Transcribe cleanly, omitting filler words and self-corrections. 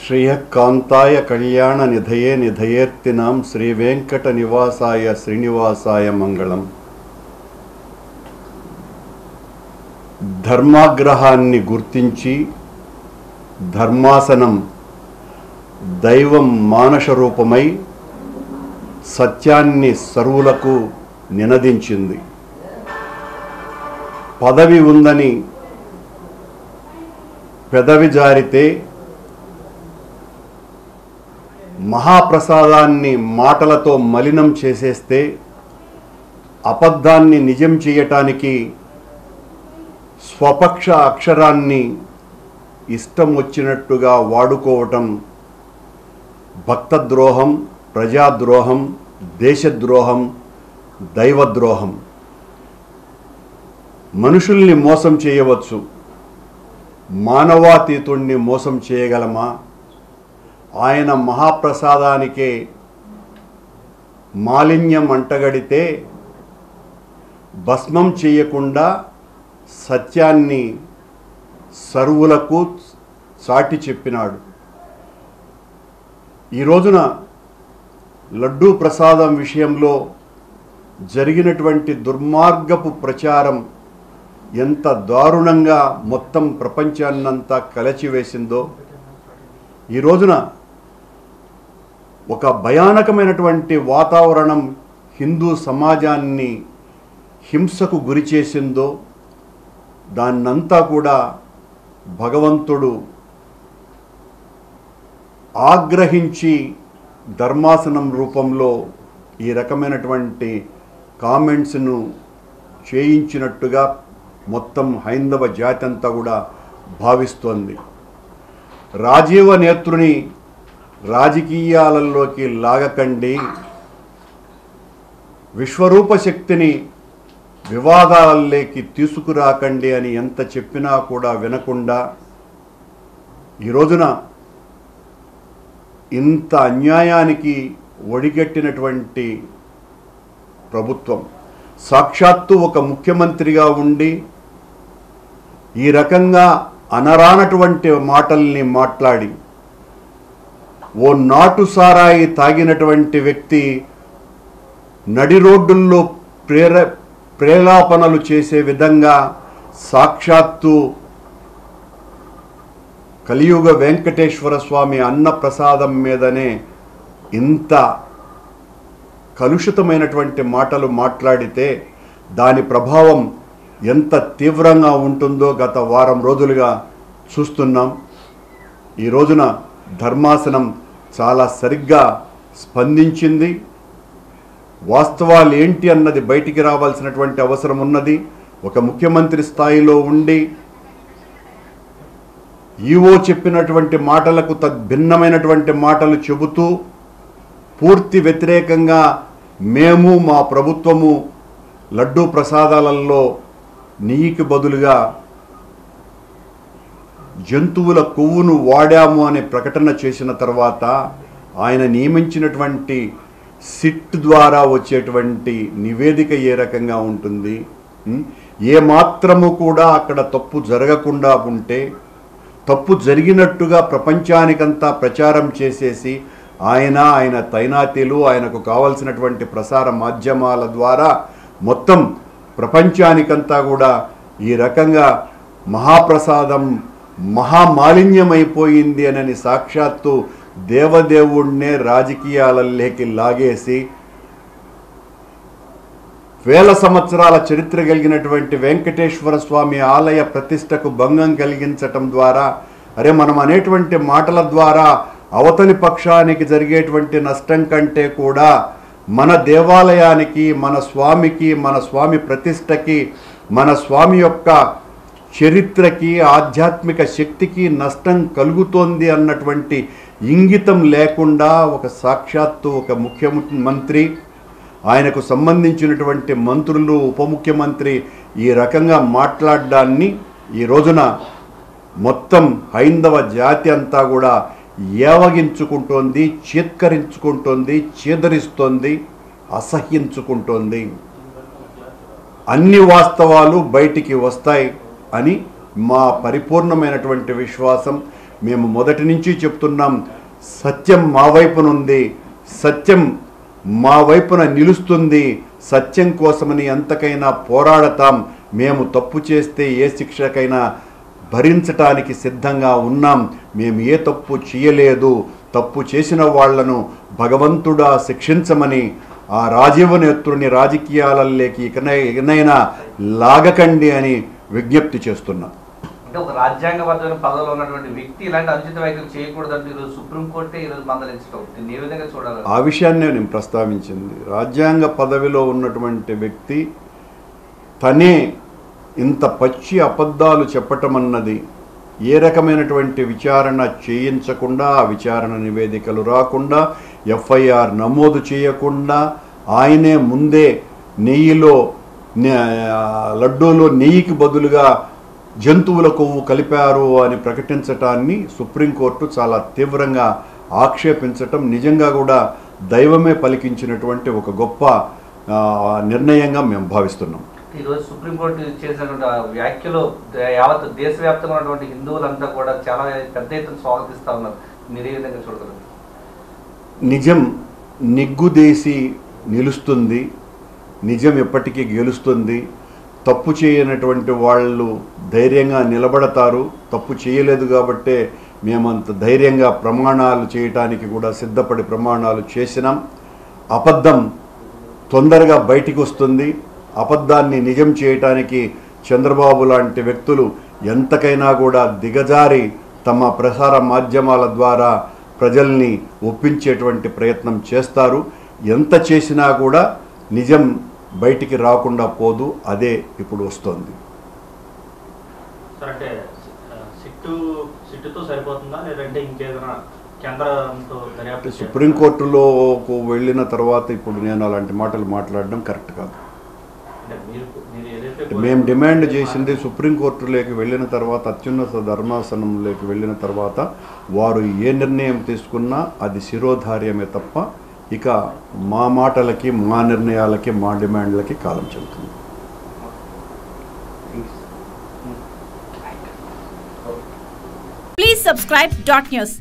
శ్రీయకాంతాయ కళ్యాణ నిధయే నిధయేర్తినాం శ్రీ వెంకట నివాసాయ శ్రీనివాసాయ మంగళం. ధర్మాగ్రహాన్ని గుర్తించి ధర్మాసనం దైవం మానస రూపమై సత్యాన్ని సర్వులకు నినదించింది. పదవి ఉందని పెదవి జారితే మహాప్రసాదాన్ని మాటలతో మలినం చేసేస్తే అబద్ధాన్ని నిజం చేయటానికి స్వపక్ష అక్షరాన్ని ఇష్టం వచ్చినట్టుగా వాడుకోవటం భక్తద్రోహం, ప్రజాద్రోహం, దేశద్రోహం, దైవద్రోహం. మనుషుల్ని మోసం చేయవచ్చు, మానవాతీతుణ్ణి మోసం చేయగలమా? ఆయన మహాప్రసాదానికే మాలిన్యం అంటగడితే భస్మం చేయకుండా సత్యాన్ని సర్వులకు చాటి చెప్పినాడు. ఈ రోజున లడ్డూ ప్రసాదం విషయంలో జరిగినటువంటి దుర్మార్గపు ప్రచారం ఎంత దారుణంగా మొత్తం ప్రపంచాన్నంతా కలచివేసిందో, ఈ రోజున ఒక భయానకమైనటువంటి వాతావరణం హిందూ సమాజాన్ని హింసకు గురి చేసిందో, దాన్నంతా కూడా భగవంతుడు ఆగ్రహించి ధర్మాసనం రూపంలో ఈ రకమైనటువంటి కామెంట్స్ను చేయించినట్టుగా మొత్తం హైందవ జాతి అంతా కూడా భావిస్తోంది. రాజీవ నేత్రుని రాజకీయాలలోకి లాగకండి, విశ్వరూప శక్తిని వివాదాలలోకి తీసుకురాకండి అని ఎంత చెప్పినా కూడా వినకుండా ఈ రోజున ఇంత అన్యాయానికి ఒడిగట్టినటువంటి ప్రభుత్వం, సాక్షాత్తు ఒక ముఖ్యమంత్రిగా ఉండి ఈ రకంగా అనరానటువంటి మాటల్ని మాట్లాడి ఓ నాటు సారాయి తాగినటువంటి వ్యక్తి నడి రోడ్డుల్లో ప్రేలాపనలు చేసే విధంగా సాక్షాత్తు కలియుగ వెంకటేశ్వర స్వామి అన్న ప్రసాదం మీదనే ఇంత కలుషితమైనటువంటి మాటలు మాట్లాడితే దాని ప్రభావం ఎంత తీవ్రంగా ఉంటుందో గత వారం రోజులుగా చూస్తున్నాం. ఈ రోజున ధర్మాసనం చాలా సరిగ్గా స్పందించింది. వాస్తవాలు ఏంటి అన్నది బయటికి రావాల్సినటువంటి అవసరం ఉన్నది. ఒక ముఖ్యమంత్రి స్థాయిలో ఉండి ఈవో చెప్పినటువంటి మాటలకు తద్భిన్నమైనటువంటి మాటలు చెబుతూ పూర్తి వ్యతిరేకంగా మేము మా ప్రభుత్వము లడ్డూ ప్రసాదాలలో నెయ్యికి బదులుగా జంతువుల కొవ్వును వాడాము అనే ప్రకటన చేసిన తర్వాత ఆయన నియమించినటువంటి సిట్ ద్వారా వచ్చేటువంటి నివేదిక ఏ రకంగా ఉంటుంది? ఏ మాత్రము కూడా అక్కడ తప్పు జరగకుండా ఉంటే తప్పు జరిగినట్టుగా ప్రపంచానికంతా ప్రచారం చేసేసి ఆయన తైనాతీలు ఆయనకు కావాల్సినటువంటి ప్రసార మాధ్యమాల ద్వారా మొత్తం ప్రపంచానికంతా కూడా ఈ రకంగా మహాప్రసాదం మహామాలిన్యమైపోయింది అని సాక్షాత్తు దేవదేవుణ్ణే రాజకీయాలలోకి లాగేసి వేల సంవత్సరాల చరిత్ర కలిగినటువంటి వెంకటేశ్వర స్వామి ఆలయ ప్రతిష్టకు భంగం కలిగించటం ద్వారా మనం అనేటువంటి మాటల ద్వారా అవతలి పక్షానికి జరిగేటువంటి నష్టం కంటే కూడా మన దేవాలయానికి, మన స్వామికి, మన స్వామి ప్రతిష్టకి, మన స్వామి యొక్క చరిత్రకి, ఆధ్యాత్మిక శక్తికి నష్టం కలుగుతోంది అన్నటువంటి ఇంగితం లేకుండా ఒక సాక్షాత్తు ఒక ముఖ్యమంత్రి, ఆయనకు సంబంధించినటువంటి మంత్రులు, ఉప ముఖ్యమంత్రి ఈ రకంగా మాట్లాడడాన్ని ఈ రోజున మొత్తం హైందవ జాతి అంతా కూడా ఏవగించుకుంటోంది, చీత్కరించుకుంటోంది, చీదరిస్తోంది, అసహ్యించుకుంటోంది. అన్ని వాస్తవాలు బయటికి వస్తాయి అని మా పరిపూర్ణమైనటువంటి విశ్వాసం. మేము మొదటి నుంచి చెప్తున్నాం, సత్యం మా వైపునుంది, సత్యం మా వైపున నిలుస్తుంది, సత్యం కోసమని ఎంతకైనా పోరాడతాం, మేము తప్పు చేస్తే ఏ శిక్షకైనా భరించటానికి సిద్ధంగా ఉన్నాం, మేము ఏ తప్పు చేయలేదు, తప్పు చేసిన వాళ్లను భగవంతుడా శిక్షించమని ఆ రాజీవనేత్రుని రాజకీయాలలోకి ఇకనైనా లాగకండి అని విజ్ఞప్తి చేస్తున్నాం. అంటే ఒక రాజ్యాంగబద్ధమైన పదవిలో ఉన్నటువంటి వ్యక్తి ఇలాంటి అనుచిత వ్యాఖ్యలు చేయకూడదంటే ఈరోజు సుప్రీంకోర్టే ఈరోజు మందలించడం, దీన్ని ఏ విధంగా చూడాలి? ఆ విషయాన్నే నేను ప్రస్తావించింది. రాజ్యాంగ పదవిలో ఉన్నటువంటి వ్యక్తి తనే ఇంత పచ్చి అబద్ధాలు చెప్పటం అన్నది, ఏ రకమైనటువంటి విచారణ చేయించకుండా, ఆ విచారణ నివేదికలు రాకుండా, ఎఫ్ఐఆర్ నమోదు చేయకుండా, ఆయనే ముందే లడ్డూలో నెయ్యికి బదులుగా జంతువుల కొవ్వు కలిపారు అని ప్రకటించటాన్ని సుప్రీంకోర్టు చాలా తీవ్రంగా ఆక్షేపించటం నిజంగా కూడా దైవమే పలికించినటువంటి ఒక గొప్ప నిర్ణయంగా మేము భావిస్తున్నాం. ఈరోజు సుప్రీంకోర్టు చేసినటువంటి వ్యాఖ్యలు యావత్ దేశవ్యాప్తంగా ఉన్నటువంటి హిందువులంతా కూడా చాలా పెద్ద ఎత్తున స్వాగతిస్తూ ఉన్నారు. మీరు ఏ విధంగా చూడగలరు? నిజం నిగ్గుదేసి నిలుస్తుంది, నిజం ఎప్పటికీ గెలుస్తుంది. తప్పు చేయనటువంటి వాళ్ళు ధైర్యంగా నిలబడతారు. తప్పు చేయలేదు కాబట్టే మేమంత ధైర్యంగా ప్రమాణాలు చేయటానికి కూడా సిద్ధపడి ప్రమాణాలు చేసినాం. అబద్ధం తొందరగా బయటికి వస్తుంది. అబద్ధాన్ని నిజం చేయటానికి చంద్రబాబు లాంటి వ్యక్తులు ఎంతకైనా కూడా దిగజారి తమ ప్రసార మాధ్యమాల ద్వారా ప్రజల్ని ఒప్పించేటువంటి ప్రయత్నం చేస్తారు. ఎంత చేసినా కూడా నిజం బయటికి రాకుండా పోదు. అదే ఇప్పుడు వస్తుంది. అంటే సిట్టుతో సరిపోతుందా లేదంటే ఇంకేదైనా కేంద్రంతో దర్యాప్తు? సుప్రీంకోర్టులోకి వెళ్ళిన తర్వాత ఇప్పుడు నేను అలాంటి మాటలు మాట్లాడడం కరెక్ట్ కాదు. మేము డిమాండ్ చేసింది సుప్రీంకోర్టులోకి వెళ్ళిన తర్వాత, అత్యున్నత ధర్మాసనంలోకి వెళ్ళిన తర్వాత వారు ఏ నిర్ణయం తీసుకున్నా అది శిరోధార్యమే తప్ప ఇక మా మాటలకి, మా నిర్ణయాలకి, మా డిమాండ్లకి కాలం చెల్లుతుంది. Please subscribe .news.